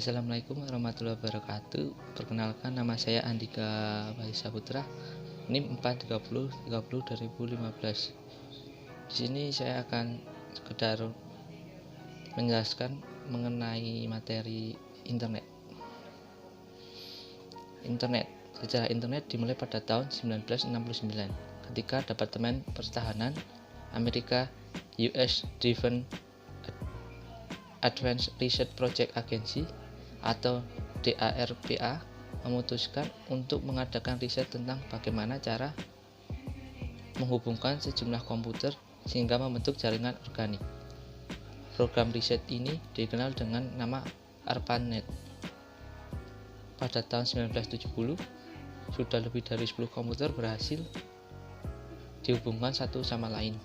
Assalamualaikum warahmatullahi wabarakatuh. Perkenalkan, nama saya Andika Baisa Putra, NIM 43030 2015. Di sini saya akan sekedar menjelaskan mengenai materi internet. Sejarah internet dimulai pada tahun 1969 ketika Departemen Pertahanan Amerika US Defense Advanced Research Project Agency atau DARPA memutuskan untuk mengadakan riset tentang bagaimana cara menghubungkan sejumlah komputer sehingga membentuk jaringan organik. Program riset ini dikenal dengan nama ARPANET. Pada tahun 1970, sudah lebih dari 10 komputer berhasil dihubungkan satu sama lain,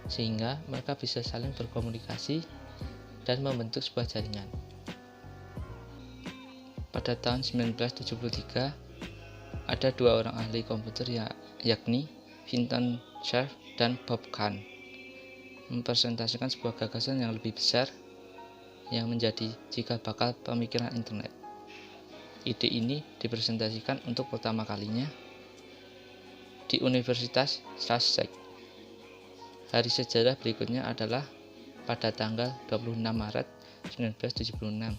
sehingga mereka bisa saling berkomunikasi dan membentuk sebuah jaringan. Pada tahun 1973, ada dua orang ahli komputer yakni Vinton Cerf dan Bob Kahn mempresentasikan sebuah gagasan yang lebih besar yang menjadi cikal bakal pemikiran internet. Ide ini dipresentasikan untuk pertama kalinya di Universitas Sussex. Hari sejarah berikutnya adalah pada tanggal 26 Maret 1976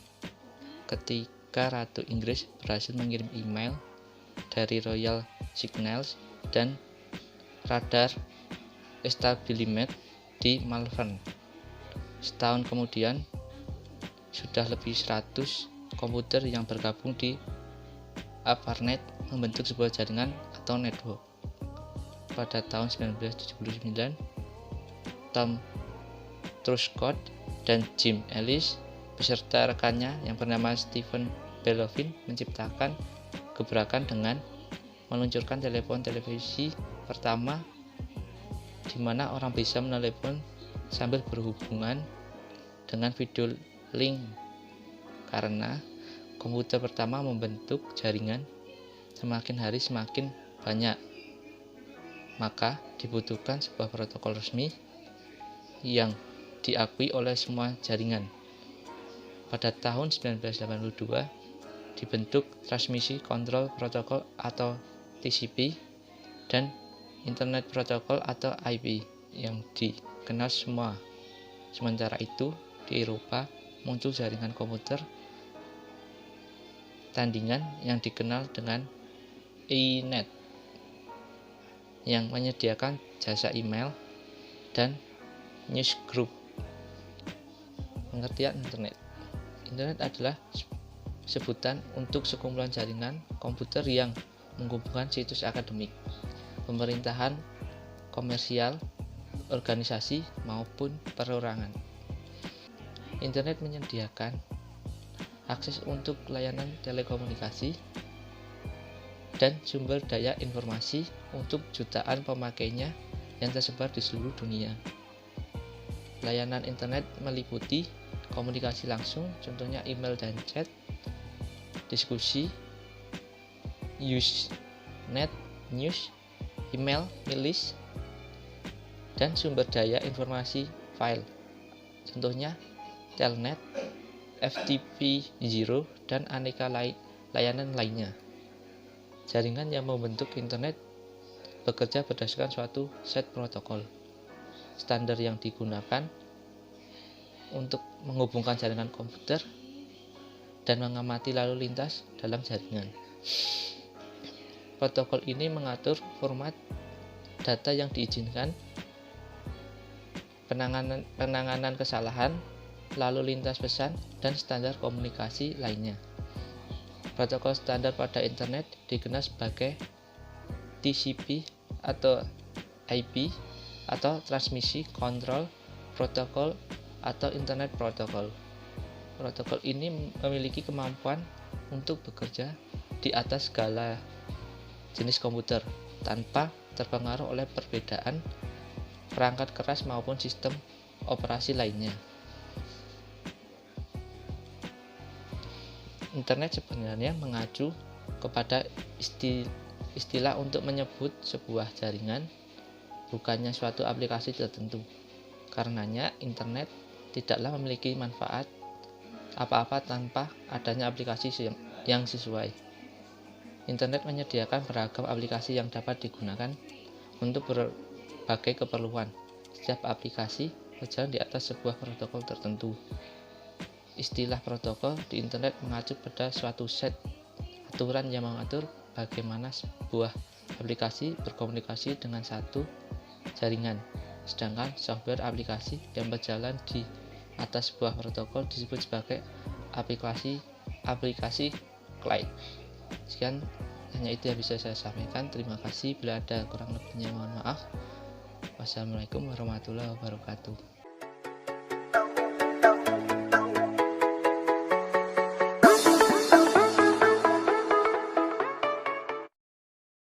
ketika Ratu Inggris berhasil mengirim email dari Royal Signals dan Radar Establishment di Malvern. Setahun kemudian, sudah lebih 100 komputer yang bergabung di ARPANET membentuk sebuah jaringan atau network. Pada tahun 1979, Tom Truscott dan Jim Ellis beserta rekannya yang bernama Stephen Belovin menciptakan gebrakan dengan meluncurkan telepon televisi pertama di mana orang bisa menelepon sambil berhubungan dengan video link. Karena komputer pertama membentuk jaringan semakin hari semakin banyak, maka dibutuhkan sebuah protokol resmi yang diakui oleh semua jaringan. Pada tahun 1982 dibentuk Transmisi Kontrol Protokol atau TCP dan Internet Protokol atau IP yang dikenal semua. Sementara itu di Eropa muncul jaringan komputer tandingan yang dikenal dengan E-net yang menyediakan jasa email dan newsgroup. Pengertian internet. Internet adalah sebutan untuk sekumpulan jaringan komputer yang menghubungkan situs akademik, pemerintahan, komersial, organisasi, maupun perorangan. Internet menyediakan akses untuk layanan telekomunikasi dan sumber daya informasi untuk jutaan pemakainya yang tersebar di seluruh dunia. Layanan internet meliputi komunikasi langsung, contohnya email dan chat, diskusi, Usenet, news, email, milis, dan sumber daya informasi file, contohnya telnet, FTP Zero, dan aneka layanan lainnya. Jaringan yang membentuk internet bekerja berdasarkan suatu set protokol standar yang digunakan untuk menghubungkan jaringan komputer dan mengamati lalu lintas dalam jaringan. Protokol ini mengatur format data yang diizinkan, penanganan kesalahan, lalu lintas pesan, dan standar komunikasi lainnya. Protokol standar pada internet dikenal sebagai TCP atau IP atau Transmisi Kontrol Protokol atau Internet Protokol. Protokol ini memiliki kemampuan untuk bekerja di atas segala jenis komputer tanpa terpengaruh oleh perbedaan perangkat keras maupun sistem operasi lainnya. Internet sebenarnya mengacu kepada istilah untuk menyebut sebuah jaringan, bukannya suatu aplikasi tertentu. Karenanya internet tidaklah memiliki manfaat apa-apa tanpa adanya aplikasi yang sesuai. Internet menyediakan beragam aplikasi yang dapat digunakan untuk berbagai keperluan. Setiap aplikasi berjalan di atas sebuah protokol tertentu. Istilah protokol di internet mengacu pada suatu set aturan yang mengatur bagaimana sebuah aplikasi berkomunikasi dengan satu jaringan. Sedangkan software aplikasi yang berjalan di atas sebuah protokol disebut sebagai aplikasi client. Sekian hanya itu yang bisa saya sampaikan. Terima kasih. Bila ada kurang lebihnya mohon maaf. Wassalamualaikum warahmatullahi wabarakatuh.